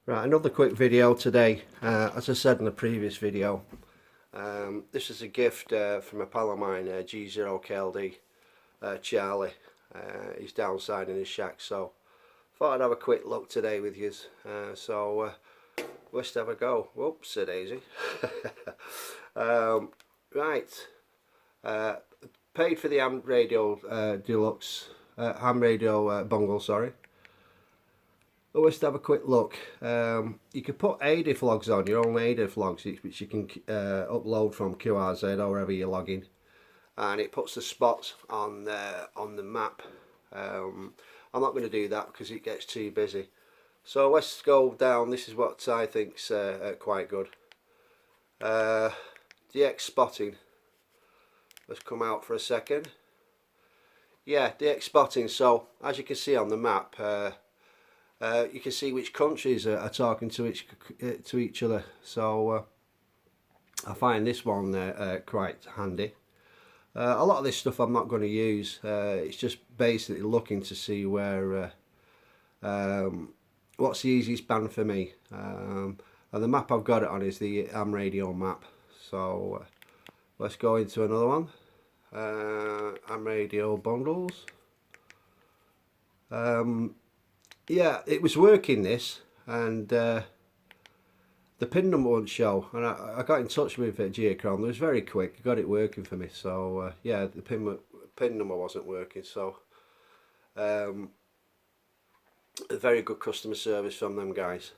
Right, another quick video today. As I said in the previous video, this is a gift from a pal of mine, G0KLD, Charlie. He's downside in his shack, so thought I'd have a quick look today with you. Let's have a go. Whoops, daisy. Right, paid for the Ham Radio Deluxe, Ham Radio Bungle, sorry. Let's have a quick look. You can put ADIF logs on, your own ADIF logs, which you can upload from QRZ or wherever you're logging, and it puts the spots on the map. I'm not going to do that because it gets too busy. So let's go down. This is what I think's quite good. DX spotting. Let's come out for a second. Yeah, DX spotting. So as you can see on the map, you can see which countries are talking to each other. So I find this one quite handy. A lot of this stuff I'm not going to use. It's just basically looking to see where what's the easiest band for me. And the map I've got it on is the Ham Radio map. So let's go into another one. Ham Radio bundles. Yeah, it was working this, and the pin number wouldn't show, and I got in touch with Geochron. It was very quick, got it working for me. So yeah, the pin number wasn't working. So a very good customer service from them guys.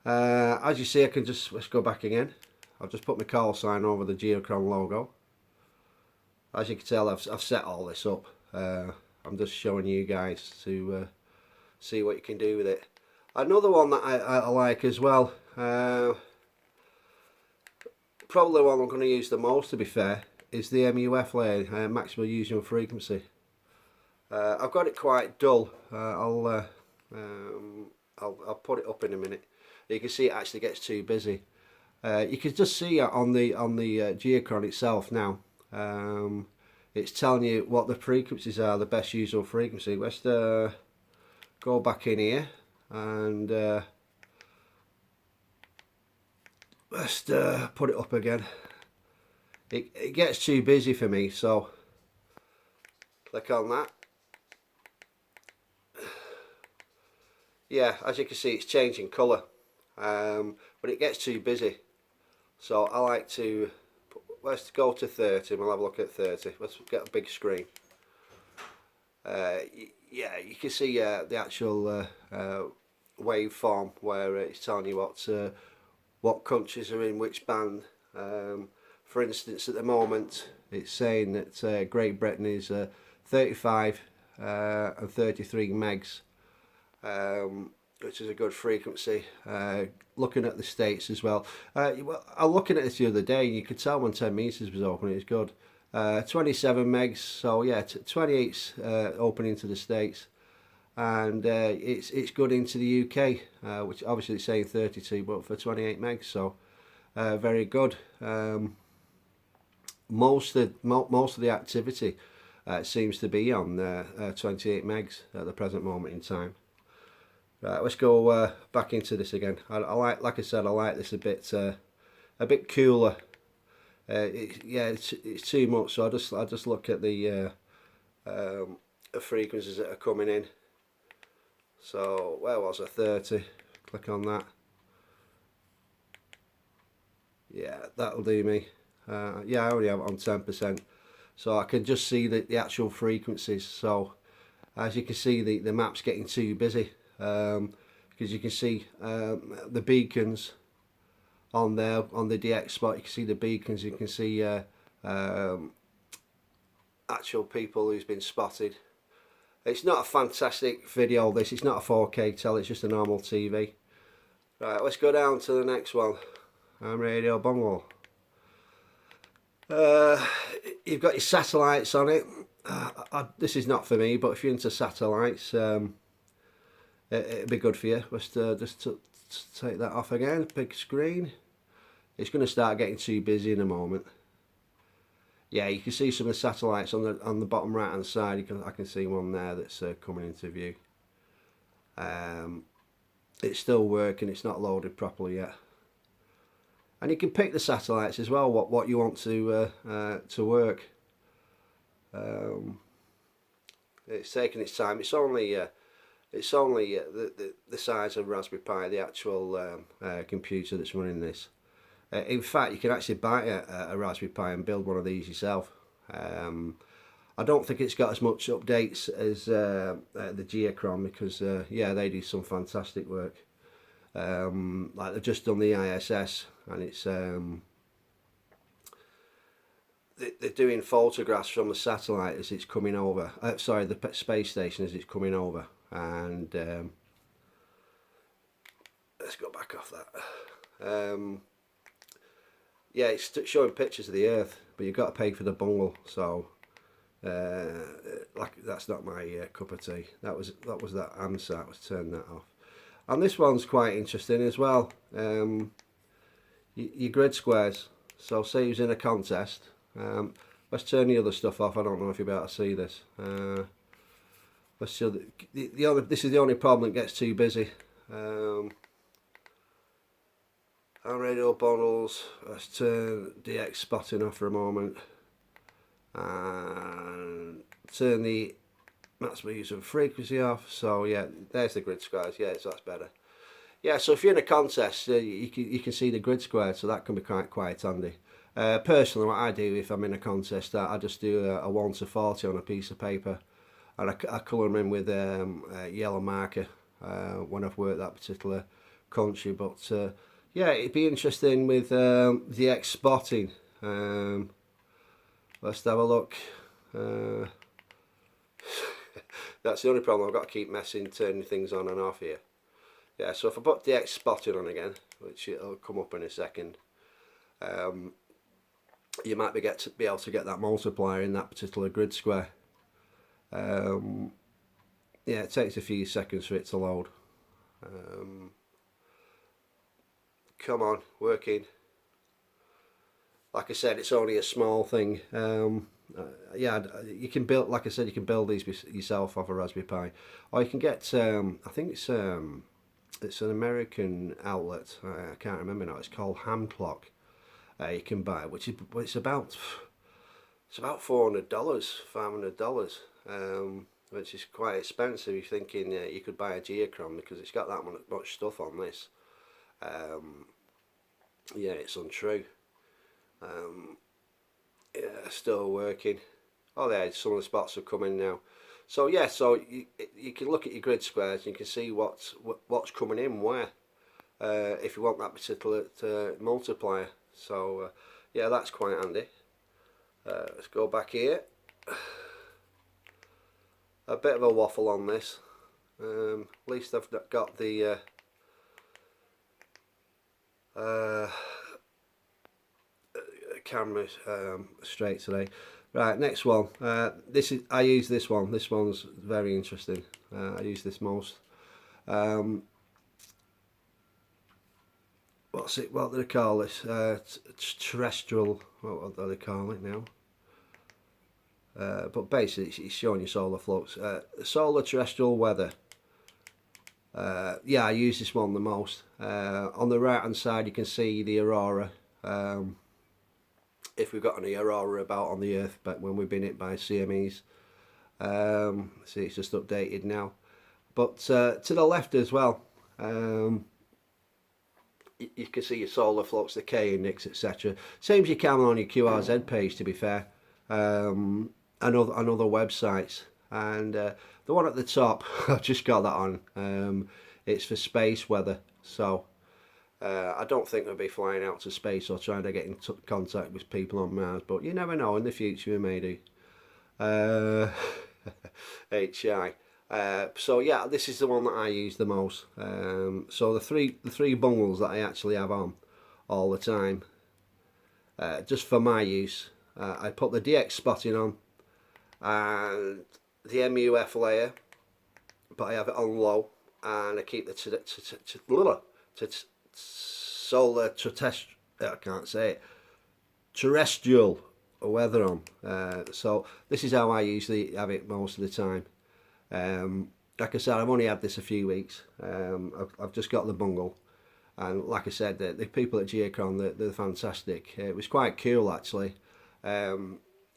As you see, I can let's go back again. I've just put my call sign over the Geochron logo. As you can tell, I've set all this up. I'm just showing you guys to see what you can do with it. Another one that I like as well, probably the one I'm going to use the most, to be fair, is the MUF layer, maximum usual frequency. I've got it quite dull. I'll put it up in a minute. You can see it actually gets too busy. You can just see on the Geochron itself now. It's telling you what the frequencies are, the best usual frequency. Let's go back in here and let's put it up again. It gets too busy for me, so click on that. Yeah, as you can see, it's changing colour, but it gets too busy. So I like to let's go to 30. We'll have a look at 30. Let's get a big screen. Yeah, you can see the actual waveform where it's telling you what countries are in which band. For instance, at the moment it's saying that Great Britain is 35 and 33 megs, which is a good frequency. Looking at the States as well. I'm looking at this the other day, and you could tell when 10 meters was open. It's good. 27 megs, so yeah, 28's open into the States, and it's good into the UK, which obviously it's saying 32, but for 28 megs, so very good. Most of the activity seems to be on 28 megs at the present moment in time. Right, let's go back into this again. I like I said, I like this a bit cooler. Yeah, it's too much, so I just look at the frequencies that are coming in. So where was I? 30. Click on that. Yeah, that'll do me. Yeah, I only have it on 10%, so I can just see the actual frequencies. So as you can see, the map's getting too busy, because you can see the beacons on there on the DX spot. You can see the beacons, you can see actual people who's been spotted. It's not a fantastic video this, it's not a 4K tele, it's just a normal TV. Right, let's go down to the next one. Ham Radio Bungle. You've got your satellites on it. This is not for me, but if you're into satellites, it'd be good for you. Let's just take that off again. Big screen. It's going to start getting too busy in a moment. Yeah, you can see some of the satellites on the bottom right hand side. I can see one there that's coming into view. it's still working. It's not loaded properly yet. And you can pick the satellites as well, what you want to work. It's taking its time. It's only the size of Raspberry Pi, the actual computer that's running this. In fact, you can actually buy a Raspberry Pi and build one of these yourself. I don't think it's got as much updates as the Geochron, because yeah, they do some fantastic work. Like they've just done the ISS, and it's they're doing photographs from the satellite as it's coming over. Sorry, the space station as it's coming over. And let's go back off that. Yeah, it's showing pictures of the Earth, but you've got to pay for the bungle. So, like, that's not my cup of tea. That was that answer. I was turning that off. And this one's quite interesting as well. Your grid squares. So, say you're in a contest. Let's turn the other stuff off. I don't know if you'll be able to see this. Let's show this is the only problem that gets too busy. Our radio bundles. Let's turn DX spotting off for a moment, and turn the maximum use of frequency off. So yeah, there's the grid squares. Yeah, so that's better. Yeah, so if you're in a contest, you can see the grid squares, so that can be quite handy. Personally, what I do if I'm in a contest, I just do a 1 to 40 on a piece of paper, and I colour them in with a yellow marker when I've worked that particular country. But yeah, it'd be interesting with the X spotting. Let's have a look. That's the only problem. I've got to keep turning things on and off here. Yeah, so if I put the X spotting on again, which it'll come up in a second, you might be able to get that multiplier in that particular grid square. Yeah, it takes a few seconds for it to load. Come on, working. Like I said, it's only a small thing. Yeah, you can build, like I said, you can build these yourself off a Raspberry Pi, or you can get. I think it's an American outlet. I can't remember now. It's called Ham Clock. You can buy, which is it's about $400, $500, which is quite expensive. You're thinking you could buy a Geochron because it's got that much stuff on this. Yeah, it's untrue. Yeah, still working. Oh, there, some of the spots are coming now. So yeah, so you can look at your grid squares and you can see what's coming in where, if you want that particular multiplier. So yeah, that's quite handy. Let's go back here. A bit of a waffle on this. At least I've got the camera straight today. Right, next one. I use this one. This one's very interesting. I use this most. What do they call this? Terrestrial. What do they call it now? But basically, it's showing you solar flux. Solar terrestrial weather. Yeah, I use this one the most. On the right hand side, you can see the aurora. If we've got any aurora about on the Earth, but when we've been hit by CMEs. See, it's just updated now. But to the left as well, you can see your solar flux, the K index, etc. Same as you can on your QRZ page, to be fair, and other websites. And the one at the top, I've just got that on. It's for space weather, so I don't think we'll be flying out to space or trying to get in contact with people on Mars, but you never know, in the future we may do. HI. So yeah, this is the one that I use the most. So the three bungles that I actually have on all the time, just for my use, I put the DX spotting on and the MUF layer, but I have it on low, and I keep the solar terrestrial weather on. So this is how I usually have it most of the time. like I said, I've only had this a few weeks. I've just got the bungle, and like I said, the people at Geochron, they're fantastic. It was quite cool actually.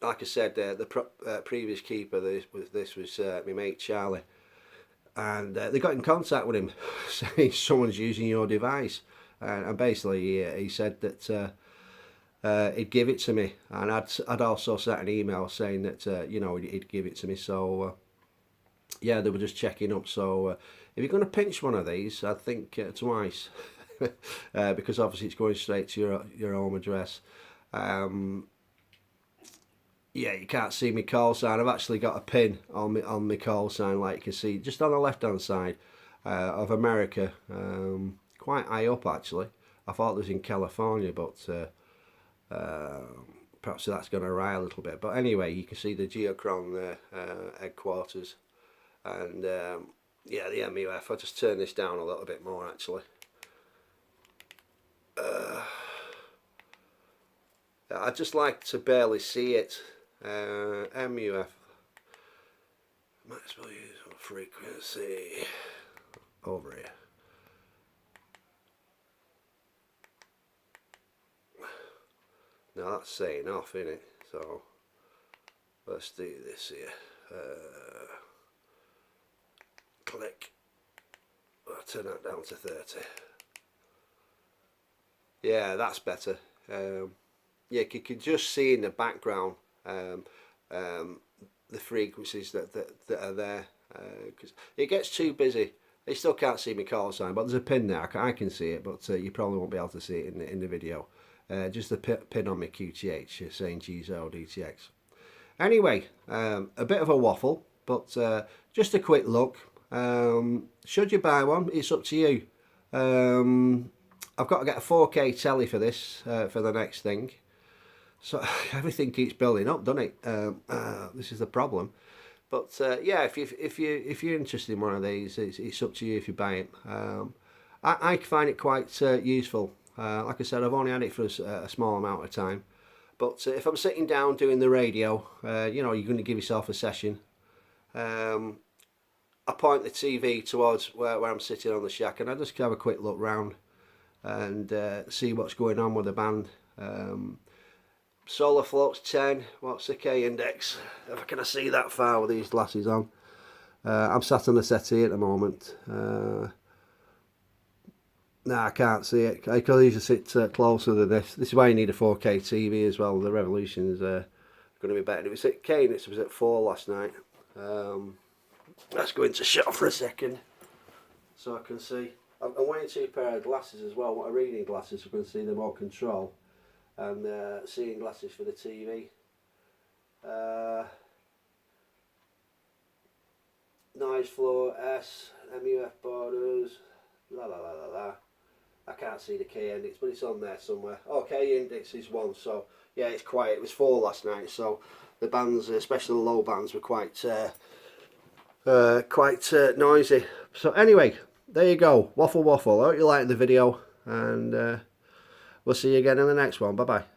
Like I said, the previous keeper, this was my mate Charlie, and they got in contact with him saying someone's using your device, and basically he said that he'd give it to me, and I'd also sent an email saying that you know, he'd give it to me. So yeah, they were just checking up. So if you're going to pinch one of these, I think twice, because obviously it's going straight to your home address. Yeah, you can't see my call sign. I've actually got a pin on my call sign, like you can see, just on the left hand side of America. Quite high up actually. I thought it was in California, but perhaps that's going to rile a little bit. But anyway, you can see the Geochron headquarters, and yeah, the MUF. I'll just turn this down a little bit more actually. I'd just like to barely see it. MUF, might as well use on frequency over here. Now that's saying off, isn't it? So let's do this here. Click. I'll turn that down to 30. Yeah, that's better. Yeah, you can just see in the background the frequencies that are there, because it gets too busy. You still can't see my call sign, but there's a pin there. I can see it, but you probably won't be able to see it in the video. Just the pin on my QTH saying G0DTX. Anyway, a bit of a waffle, but just a quick look. Should you buy one? It's up to you. I've got to get a 4K telly for this, for the next thing. So everything keeps building up, doesn't it? This is the problem. But yeah, if you're interested in one of these, it's up to you if you buy it. I find it quite useful. Like I said, I've only had it for a small amount of time. But if I'm sitting down doing the radio, you know, you're going to give yourself a session. I point the TV towards where I'm sitting on the shack, and I just have a quick look round and see what's going on with the band. Solar Flux 10, what's the K index? If I can see that far with these glasses on. I'm sat on the settee at the moment. No, I can't see it. I can usually sit closer than this. This is why you need a 4K TV as well. The resolution is going to be better. It was at K, and it was at 4 last night. Let's go into shot for a second so I can see. I'm wearing 2 pair of glasses as well. What are reading glasses so I can see the more control, and seeing glasses for the TV. Noise floor S, MUF borders, la la la la la. I can't see the K index, but it's on there somewhere. Oh, K index is 1, so yeah, it's quiet. It was 4 last night, so the bands, especially the low bands, were quite noisy. So anyway, there you go, waffle. I hope you liked the video, and we'll see you again in the next one. Bye bye.